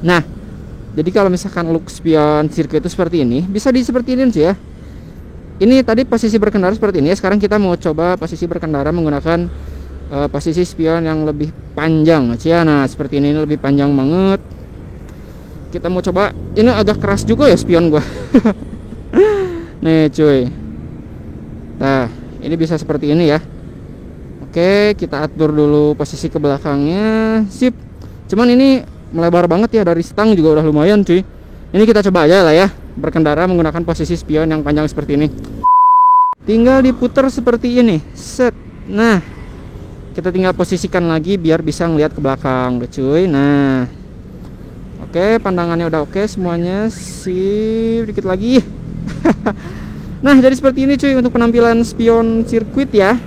Nah, jadi kalau misalkan look spion sirkuit itu seperti ini, bisa seperti ini sih ya. Ini tadi posisi berkendara seperti ini ya. Sekarang kita mau coba posisi berkendara menggunakan posisi spion yang lebih panjang ya. Nah, seperti ini lebih panjang banget. Kita mau coba. Ini agak keras juga ya spion gua. Nih cuy. Nah, ini bisa seperti ini ya. Oke, kita atur dulu posisi ke belakangnya. Sip. Cuman ini melebar banget ya, dari stang juga udah lumayan cuy. Ini kita coba aja lah ya, berkendara menggunakan posisi spion yang panjang seperti ini. Tinggal diputar seperti ini. Set. Nah, kita tinggal posisikan lagi biar bisa ngelihat ke belakang deh cuy. Nah, oke, pandangannya udah oke semuanya. Sip, dikit lagi. Nah, jadi seperti ini cuy untuk penampilan spion sirkuit ya.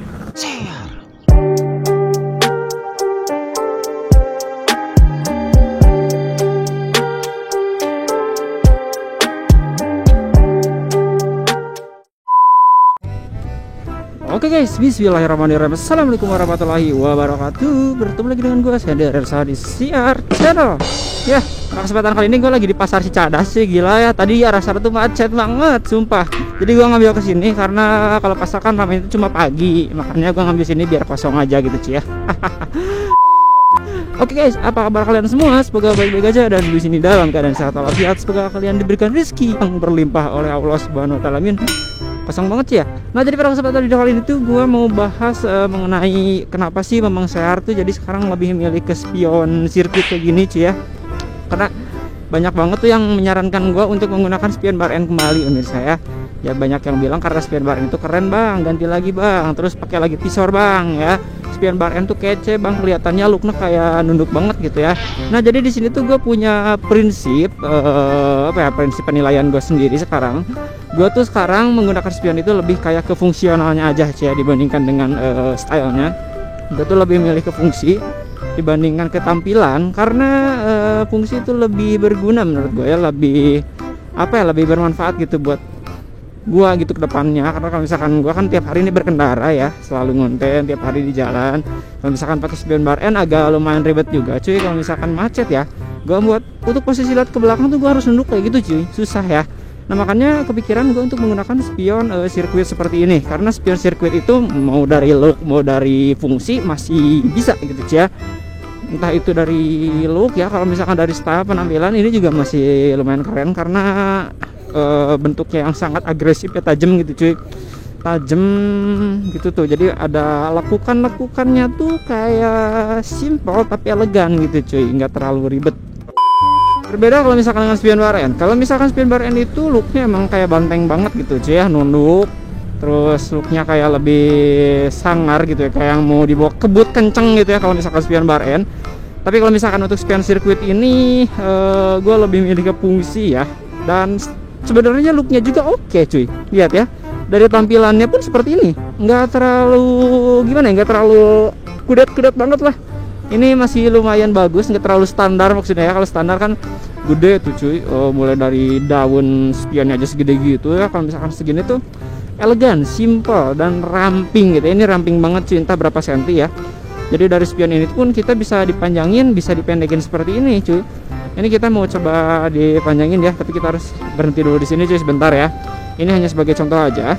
Oke guys, bismillahirrahmanirrahim. Assalamualaikum warahmatullahi wabarakatuh. Bertemu lagi dengan gue, Sender Ersa di CR Channel. Ya, pada kesempatan kali ini gue lagi di pasar Cicadas sih, gila ya. Tadi arah sana tuh macet banget, sumpah. Jadi gue ngambil kesini karena kalau pasar kan ramai itu cuma pagi. Makanya gue ngambil sini biar kosong aja gitu cuy ya. Oke guys, apa kabar kalian semua? Semoga baik-baik aja dan di sini dalam keadaan sehat walafiat. Semoga kalian diberikan rezeki yang berlimpah oleh Allah Subhanahu wa taala. Amin. Kosong banget sih ya. Nah, jadi pada kesempatan video kali ini tuh gue mau bahas mengenai kenapa sih Memang Sear tuh jadi sekarang lebih milih ke spion sirkuit kayak gini cuy ya. Karena banyak banget tuh yang menyarankan gue untuk menggunakan spion bar N kembali pemirsa ya. Ya banyak yang bilang karena spion bar N itu keren bang, ganti lagi bang, terus pakai lagi visor bang ya. Spion bar N tuh kece bang, kelihatannya looknya kayak nunduk banget gitu ya. Nah, jadi di sini tuh gue punya prinsip prinsip penilaian gue sendiri sekarang. Gue tuh sekarang menggunakan spion itu lebih kayak ke fungsionalnya aja sih ya, dibandingkan dengan stylenya. Gue tuh lebih milih ke fungsi dibandingkan ke tampilan, karena fungsi itu lebih berguna menurut gue ya, lebih lebih bermanfaat gitu buat gua gitu ke depannya. Karena kalau misalkan gua kan tiap hari ini berkendara ya, selalu ngonten tiap hari di jalan. Kalau misalkan pakai spion bar N agak lumayan ribet juga cuy kalau misalkan macet ya. Gua buat untuk posisi lihat ke belakang tuh gua harus nunduk kayak gitu cuy, susah ya. Nah, makanya kepikiran gua untuk menggunakan spion sirkuit seperti ini, karena spion sirkuit itu mau dari look mau dari fungsi masih bisa gitu cuy ya. Entah itu dari look ya, kalau misalkan dari style penampilan ini juga masih lumayan keren karena bentuknya yang sangat agresif ya, tajam gitu cuy, tajam gitu tuh. Jadi ada lekukannya tuh kayak simple tapi elegan gitu cuy, nggak terlalu ribet. Berbeda kalau misalkan dengan spion bar N. Kalau misalkan spion bar N itu looknya emang kayak banteng banget gitu cuy ya, nunduk, terus looknya kayak lebih sangar gitu ya, kayak yang mau dibawa kebut kenceng gitu ya kalau misalkan spion bar N. Tapi kalau misalkan untuk spion sirkuit ini gue lebih milih ke fungsi ya, dan sebenarnya looknya juga oke cuy. Lihat ya, dari tampilannya pun seperti ini, nggak terlalu gimana ya, nggak terlalu kudet banget lah. Ini masih lumayan bagus, nggak terlalu standar maksudnya ya. Kalau standar kan gede tuh cuy, mulai dari daun spionnya aja segede gitu ya. Kalau misalkan segini tuh elegan, simple dan ramping gitu. Ini ramping banget cuy, entah berapa senti ya. Jadi dari spion ini pun kita bisa dipanjangin, bisa dipendekin seperti ini cuy. Ini kita mau coba dipanjangin ya, tapi kita harus berhenti dulu di sini cuy sebentar ya. Ini hanya sebagai contoh aja.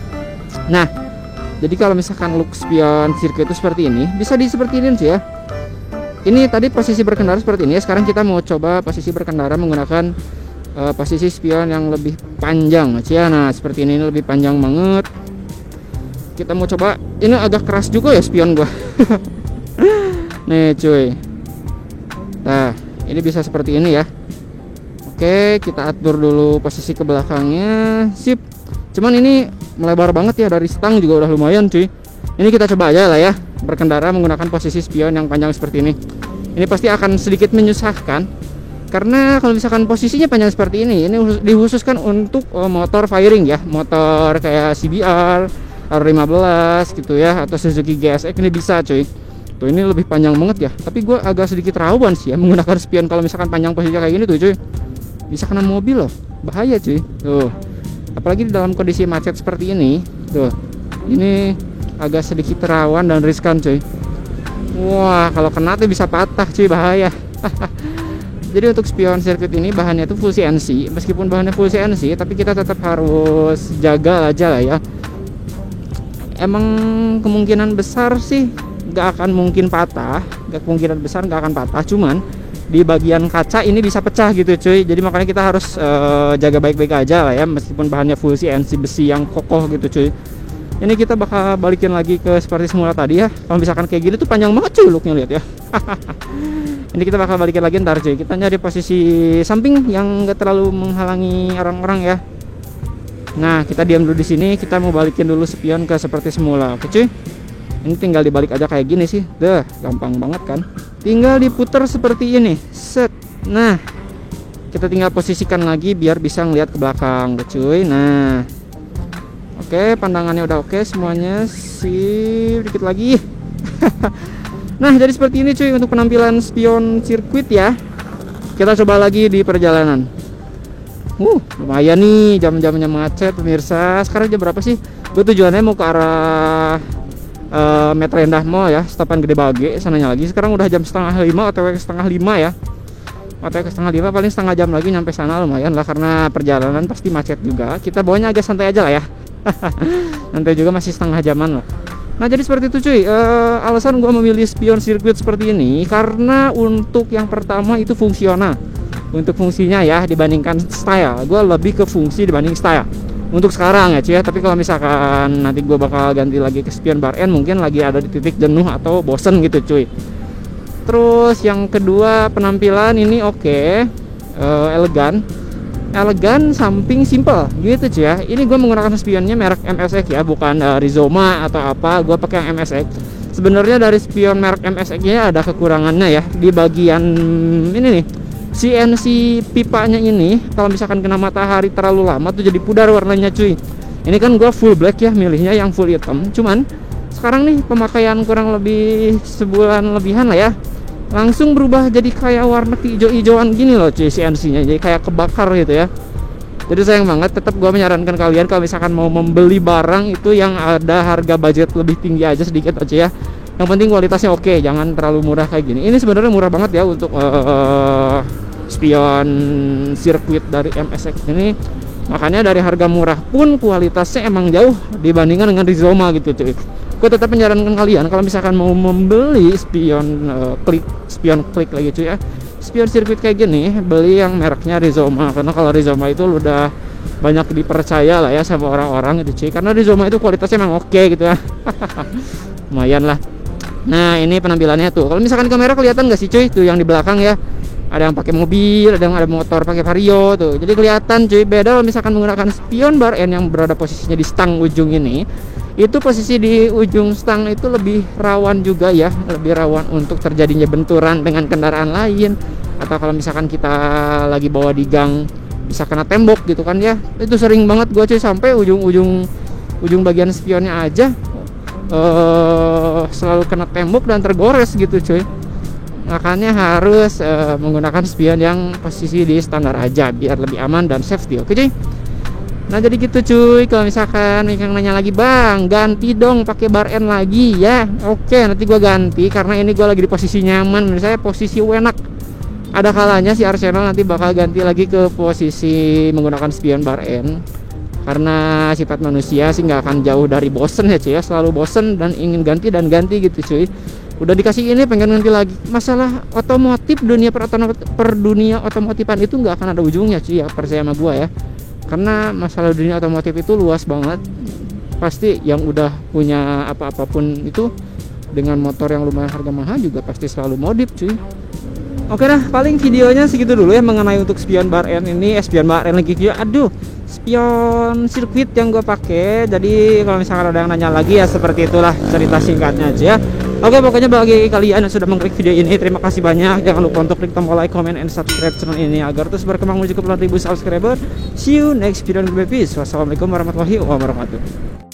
Nah, jadi kalau misalkan look spion sirkuit itu seperti ini, bisa seperti ini cuy ya. Ini tadi posisi berkendara seperti ini ya. Sekarang kita mau coba posisi berkendara menggunakan posisi spion yang lebih panjang cuy ya. Nah, seperti ini lebih panjang banget. Kita mau coba. Ini agak keras juga ya spion gua. Nih cuy. Nah, ini bisa seperti ini ya. Oke, kita atur dulu posisi ke belakangnya. Sip. Cuman ini melebar banget ya, dari stang juga udah lumayan cuy. Ini kita coba aja lah ya, berkendara menggunakan posisi spion yang panjang seperti ini. Ini pasti akan sedikit menyusahkan, karena kalau misalkan posisinya panjang seperti ini dikhususkan untuk motor firing ya, motor kayak CBR R15 gitu ya, atau Suzuki GSX ini bisa cuy. Tuh, ini lebih panjang banget ya, tapi gue agak sedikit rawan sih ya menggunakan spion kalau misalkan panjang posisinya kayak gini tuh cuy. Bisa kena mobil loh, bahaya cuy. Tuh, apalagi di dalam kondisi macet seperti ini. Tuh, ini agak sedikit rawan dan riskan cuy. Wah, kalau kena tuh bisa patah cuy, bahaya. Jadi untuk spion sirkuit ini bahannya itu full CNC. Meskipun bahannya full CNC, tapi kita tetap harus jaga aja lah ya. Emang kemungkinan besar sih nggak akan mungkin patah, kemungkinan besar nggak akan patah, cuman di bagian kaca ini bisa pecah gitu cuy. Jadi makanya kita harus jaga baik-baik aja lah ya, meskipun bahannya full CNC besi yang kokoh gitu cuy. Ini kita bakal balikin lagi ke seperti semula tadi ya. Kalau misalkan kayak gini tuh panjang banget cuy looknya, lihat ya. Ini kita bakal balikin lagi ntar cuy. Kita nyari posisi samping yang nggak terlalu menghalangi orang-orang ya. Nah, kita diam dulu di sini. Kita mau balikin dulu spion ke seperti semula. Oke cuy. Ini tinggal dibalik aja kayak gini sih. Gampang banget kan. Tinggal diputer seperti ini. Set. Nah, kita tinggal posisikan lagi biar bisa ngeliat ke belakang, cuy. Nah, oke, pandangannya udah oke semuanya. Sip, dikit lagi. Nah, jadi seperti ini cuy untuk penampilan spion sirkuit ya. Kita coba lagi di perjalanan. Lumayan nih, jam-jamnya macet pemirsa. Sekarang jam berapa sih? Gue tujuannya mau ke arah Meter Indah Mall ya, stopan Gede Bage sananya lagi. Sekarang udah jam setengah 5, OTW setengah 5 ya. OTW setengah 5, paling setengah jam lagi nyampe sana. Lumayan lah, karena perjalanan pasti macet juga. Kita bawanya agak santai aja lah ya. Nanti juga masih setengah jaman lah. Nah, jadi seperti itu cuy. Alasan gue memilih spion sirkuit seperti ini karena untuk yang pertama itu fungsional. Untuk fungsinya ya, dibandingkan style, gue lebih ke fungsi dibanding style untuk sekarang ya cuy ya. Tapi kalau misalkan nanti gue bakal ganti lagi ke spion bar N, mungkin lagi ada di titik jenuh atau bosen gitu cuy. Terus yang kedua, penampilan ini oke, elegan samping simple gitu cuy ya. Ini gue menggunakan spionnya merek MSX ya, bukan Rizoma atau apa. Gue pakai yang MSX. Sebenarnya dari spion merek MSX nya ada kekurangannya ya, di bagian ini nih, CNC pipanya ini kalau misalkan kena matahari terlalu lama tuh jadi pudar warnanya cuy. Ini kan gua full black ya, milihnya yang full hitam. Cuman sekarang nih pemakaian kurang lebih sebulan lebihan lah ya, langsung berubah jadi kayak warna hijau-hijauan gini loh cuy CNC nya, jadi kayak kebakar gitu ya. Jadi sayang banget. Tetap gua menyarankan kalian kalau misalkan mau membeli barang itu yang ada harga budget lebih tinggi aja sedikit aja ya. Yang penting kualitasnya oke, jangan terlalu murah kayak gini. Ini sebenarnya murah banget ya untuk spion sirkuit dari MSX ini. Makanya dari harga murah pun kualitasnya emang jauh dibandingkan dengan Rizoma gitu cuy. Gue tetap menyarankan kalian kalau misalkan mau membeli spion klik lagi cuy ya, spion sirkuit kayak gini, beli yang mereknya Rizoma. Karena kalau Rizoma itu udah banyak dipercaya lah ya sama orang-orang gitu cuy. Karena Rizoma itu kualitasnya emang oke gitu ya. Lumayan lah. Nah, ini penampilannya tuh. Kalau misalkan kamera kelihatan nggak sih cuy, tuh yang di belakang ya. Ada yang pakai mobil, ada yang ada motor pakai Vario tuh. Jadi kelihatan cuy. Beda kalau misalkan menggunakan spion bar N yang berada posisinya di stang ujung ini. Itu posisi di ujung stang itu lebih rawan juga ya, lebih rawan untuk terjadinya benturan dengan kendaraan lain. Atau kalau misalkan kita lagi bawa di gang bisa kena tembok gitu kan ya. Itu sering banget gua cuy, sampai ujung bagian spionnya aja selalu kena tembok dan tergores gitu cuy. Makanya harus menggunakan spion yang posisi di standar aja biar lebih aman dan safety. Oke cuy. Nah, jadi gitu cuy. Kalau misalkan yang nanya lagi, bang ganti dong pakai bar N lagi ya, oke, nanti gua ganti karena ini gua lagi di posisi nyaman. Menurut saya posisi enak. Ada kalanya si Arsenal nanti bakal ganti lagi ke posisi menggunakan spion bar N. Karena sifat manusia sih nggak akan jauh dari bosen ya cuy ya, selalu bosen dan ingin ganti dan ganti gitu cuy. Udah dikasih ini pengen ganti lagi. Masalah otomotif, dunia per dunia otomotifan itu nggak akan ada ujungnya cuy ya, percaya sama gua ya. Karena masalah dunia otomotif itu luas banget. Pasti yang udah punya apapun itu dengan motor yang lumayan harga mahal juga pasti selalu modif cuy. Oke dah, paling videonya segitu dulu ya mengenai untuk spion bar N ini. Spion bar N lagi juga, aduh, spion sirkuit yang gue pakai. Jadi kalau misalkan ada yang nanya lagi ya seperti itulah cerita singkatnya aja. Oke, pokoknya bagi kalian yang sudah mengklik video ini, terima kasih banyak. Jangan lupa untuk klik tombol like, comment, and subscribe channel ini agar terus berkembang menuju ke puluhan ribu subscriber. See you next video. Wassalamualaikum warahmatullahi wabarakatuh.